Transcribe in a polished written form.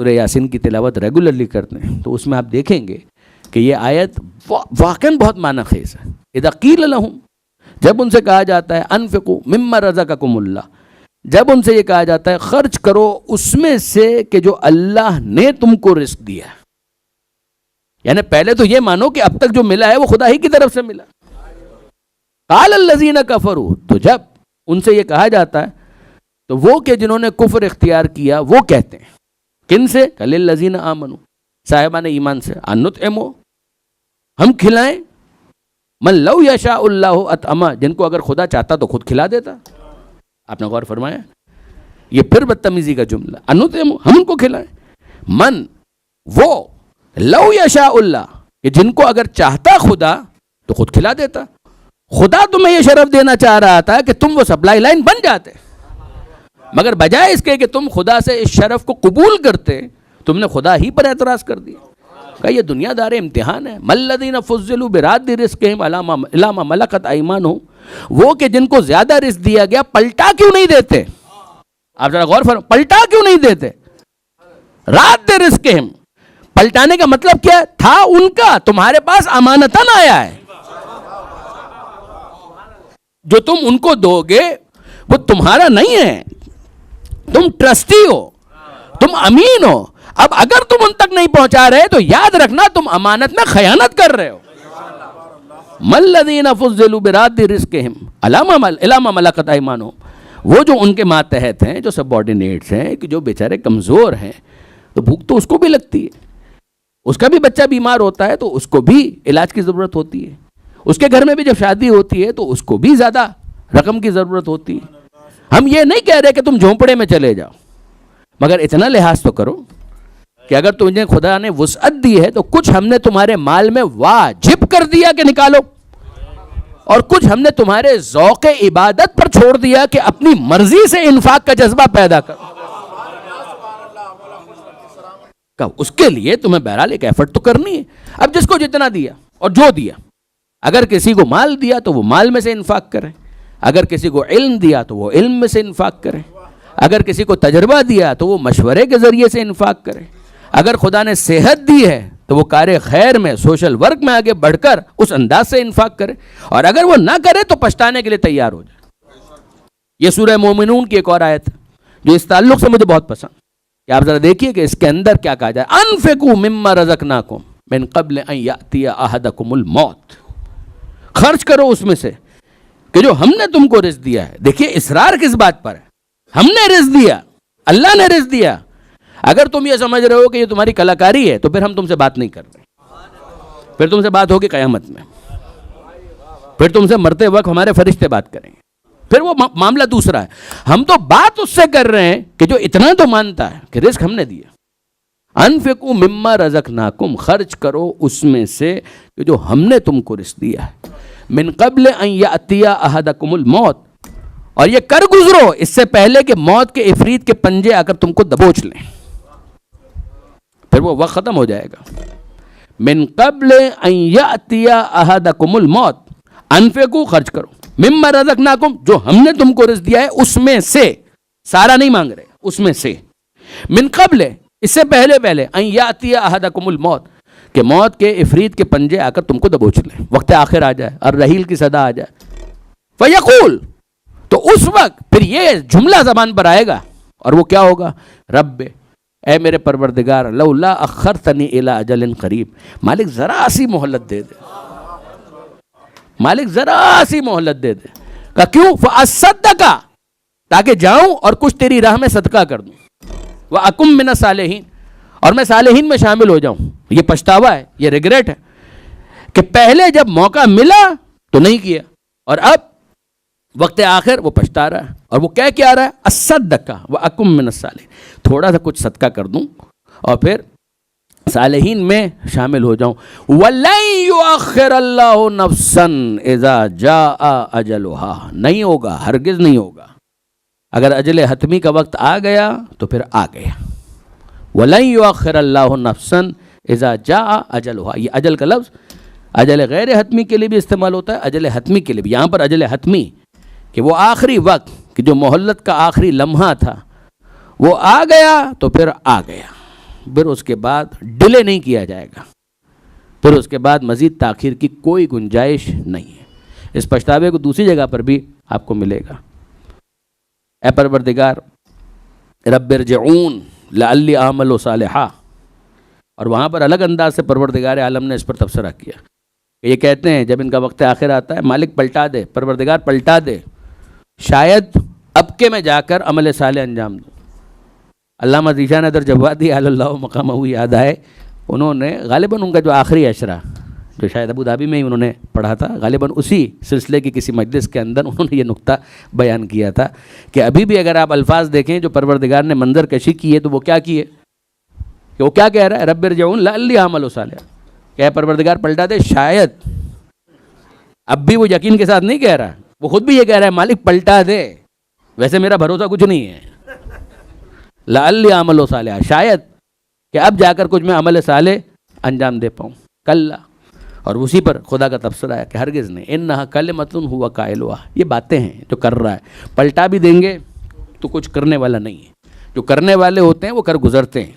سورہ یاسین کی تلاوت ریگولرلی کرتے ہیں تو اس میں آپ دیکھیں گے کہ یہ آیت واقعاً بہت معنی خیز ہے. اذا قیل لہم، جب ان سے کہا جاتا ہے انفقوا مما رزقکم اللہ، جب ان سے یہ کہا جاتا ہے خرچ کرو اس میں سے کہ جو اللہ نے تم کو رزق دیا ہے. یعنی پہلے تو یہ مانو کہ اب تک جو ملا ہے وہ خدا ہی کی طرف سے ملا. قال الذین کفروا، تو جب ان سے یہ کہا جاتا ہے تو وہ کہ جنہوں نے کفر اختیار کیا وہ کہتے ہیں کن سے؟ للذین آمنوا، صاحبان ایمان سے، انطعموا، ہم کھلائیں، من لو یشاء اللہ اطعمہ، جن کو اگر خدا چاہتا تو خود کھلا دیتا. آپ نے غور فرمایا یہ پھر بدتمیزی کا جملہ، انطعموا، ہم ان کو کھلائیں، من وہ، لو یشاء اللہ، کہ جن کو اگر چاہتا خدا تو خود کھلا دیتا. خدا تمہیں یہ شرف دینا چاہ رہا تھا کہ تم وہ سپلائی لائن بن جاتے، مگر بجائے اس کے کہ تم خدا سے اس شرف کو قبول کرتے تم نے خدا ہی پر اعتراض کر دیا. کہ یہ دنیا دار امتحان ہے. مَلَّذِينَ فُضِّلُوا بِرَادِّ رِزْقِهِمْ عَلَىٰ مَا مَلَكَتْ أَيْمَانُهُمْ، وہ کہ جن کو زیادہ رزق دیا گیا پلٹا کیوں نہیں دیتے؟ آپ ذرا غور فرمائیں، پلٹا کیوں نہیں دیتے؟ رَادِّ رِزْقِهِمْ، پلٹانے کا مطلب کیا ہے؟ تھا ان کا، تمہارے پاس امانتاً آیا ہے، جو تم ان کو دو گے وہ تمہارا نہیں ہے، تم ٹرسٹی ہو، تم امین ہو. اب اگر تم ان تک نہیں پہنچا رہے تو یاد رکھنا تم امانت میں خیانت کر رہے ہو. مَلَّذِينَ فُضِّلُوا بِرَادِّ رِزْقِهِمْ عَلَىٰ مَا مَلَكَتْ أَيْمَانُهُمْ، وہ جو ان کے ماتحت ہیں، جو سبارڈینیٹس ہیں، کہ جو بیچارے کمزور ہیں، تو بھوک تو اس کو بھی لگتی ہے، اس کا بھی بچہ بیمار ہوتا ہے تو اس کو بھی علاج کی ضرورت ہوتی ہے، اس کے گھر میں بھی جب شادی ہوتی ہے تو اس کو بھی زیادہ رقم کی ضرورت ہوتی ہے. ہم یہ نہیں کہہ رہے کہ تم جھونپڑے میں چلے جاؤ، مگر اتنا لحاظ تو کرو کہ اگر تمہیں خدا نے وسعت دی ہے تو کچھ ہم نے تمہارے مال میں واجب کر دیا کہ نکالو، اور کچھ ہم نے تمہارے ذوق عبادت پر چھوڑ دیا کہ اپنی مرضی سے انفاق کا جذبہ پیدا کرو. اس کے لیے تمہیں بہرحال ایک ایفرٹ تو کرنی ہے. اب جس کو جتنا دیا اور جو دیا، اگر کسی کو مال دیا تو وہ مال میں سے انفاق کرے، اگر کسی کو علم دیا تو وہ علم میں سے انفاق کرے، اگر کسی کو تجربہ دیا تو وہ مشورے کے ذریعے سے انفاق کرے، اگر خدا نے صحت دی ہے تو وہ کار خیر میں، سوشل ورک میں آگے بڑھ کر اس انداز سے انفاق کرے، اور اگر وہ نہ کرے تو پچھتانے کے لیے تیار ہو جائے. یہ سورہ مومنون کی ایک اور آیت ہے جو اس تعلق سے مجھے بہت پسند، کہ آپ ذرا دیکھیے کہ اس کے اندر کیا کہا جائے. انفقوا مما رزقناکم من قبل ان یأتی احدکم الموت، خرچ کرو اس میں سے کہ جو ہم نے تم کو رزق دیا ہے. دیکھیے اصرار کس بات پر ہے؟ ہم نے رزق دیا، اللہ نے رزق دیا. اگر تم یہ سمجھ رہے ہو کہ یہ تمہاری کلاکاری ہے تو پھر ہم تم سے بات نہیں کر رہے، پھر تم سے بات ہوگی قیامت میں، پھر تم سے مرتے وقت ہمارے فرشتے بات کریں گے، پھر وہ معاملہ دوسرا ہے. ہم تو بات اس سے کر رہے ہیں کہ جو اتنا تو مانتا ہے کہ رزق ہم نے دیا. انفقوا مما رزقناکم، خرچ کرو اس میں سے کہ جو ہم نے تم کو رزق دیا ہے. من قبل ان یأتی احدکم الموت، اور یہ کر گزرو اس سے پہلے کہ موت کے عفریت کے پنجے آ کر تم کو دبوچ لیں، پھر وہ وقت ختم ہو جائے گا. من قبل ان یأتی احدکم الموت، انفقوا، خرچ کرو، مما رزقناکم، جو ہم نے تم کو رزق دیا ہے اس میں سے، سارا نہیں مانگ رہے، اس میں سے. من قبل، اس سے پہلے ان یأتی احدکم الموت، کہ موت کے عفریت کے پنجے آ کر تم کو دبوچ لیں، وقت آخر آ جائے اور رحیل کی صدا آ جائے. فیقول، تو اس وقت پھر یہ جملہ زبان پر آئے گا، اور وہ کیا ہوگا؟ رب، اے میرے پروردگار، لولا اخرتنی الی اجل قریب، مالک ذرا سی مہلت دے دے، مالک ذرا سی مہلت دے دے. کہ کیوں؟ فاصدق، تاکہ جاؤں اور کچھ تیری راہ میں صدقہ کر دوں، واکم من الصالحین، اور میں صالحین میں شامل ہو جاؤں. یہ پچھتاوا ہے، یہ ریگریٹ ہے کہ پہلے جب موقع ملا تو نہیں کیا، اور اب وقت آخر وہ پچھتا رہا ہے. اور وہ کیا آ رہا ہے؟ اصدق واکم من الصالحین، تھوڑا سا کچھ صدقہ کر دوں اور پھر صالحین میں شامل ہو جاؤں. وَلَن يُؤَخِّرَ اللَّهُ نَفْسًا إِذَا جَاءَ أَجَلُهَا، نہیں ہوگا، ہرگز نہیں ہوگا. اگر اجل حتمی کا وقت آ گیا تو پھر آ گیا. وَلَن يُؤَخِّرَ اللَّهُ نَفْسًا إِذَا جَاءَ أَجَلُهَا، یہ اجل کا لفظ اجل غیر حتمی کے لیے بھی استعمال ہوتا ہے، اجل حتمی کے لیے بھی. یہاں پر اجل حتمی کہ وہ آخری وقت، کہ جو مہلت کا آخری لمحہ تھا وہ آ گیا تو پھر آ گیا. پھر اس کے بعد ڈیلے نہیں کیا جائے گا، پھر اس کے بعد مزید تاخیر کی کوئی گنجائش نہیں ہے۔ اس پچھتاوے کو دوسری جگہ پر بھی آپ کو ملے گا، اے پروردگار رب ارجعون لعلی اعمل صالحا، اور وہاں پر الگ انداز سے پروردگار عالم نے اس پر تبصرہ کیا کہ یہ کہتے ہیں جب ان کا وقت آخر آتا ہے مالک پلٹا دے، پروردگار پلٹا دے، شاید اب کے میں جا کر عمل صالح انجام دوں۔ علامہ ذیشان ادر جوادی علی اللہ مقامہ یاد آئے، انہوں نے غالباً ان کا جو آخری عشرہ جو شاید ابو دھابی میں ہی انہوں نے پڑھا تھا، غالباً اسی سلسلے کی کسی مجلس کے اندر انہوں نے یہ نقطہ بیان کیا تھا کہ ابھی بھی اگر آپ الفاظ دیکھیں جو پروردگار نے منظر کشی کی ہے تو وہ کیا کیے کہ وہ کیا کہہ رہا ہے، رب ارجعون لعلی اعمل صالحا، کہ اے پروردگار پلٹا دے شاید، اب بھی وہ یقین کے ساتھ نہیں کہہ رہا، وہ خود بھی یہ کہہ رہا ہے مالک پلٹا دے، ویسے میرا بھروسہ کچھ نہیں ہے، لعلی اعمل صالحا، شاید کہ اب جا کر کچھ میں عمل صالح انجام دے پاؤں، کلا، اور اسی پر خدا کا تبصرہ ہے کہ ہرگز نہیں، انہا کلمۃ ہوا قائلھا، یہ باتیں ہیں جو کر رہا ہے، پلٹا بھی دیں گے تو کچھ کرنے والا نہیں ہے، جو کرنے والے ہوتے ہیں وہ کر گزرتے ہیں۔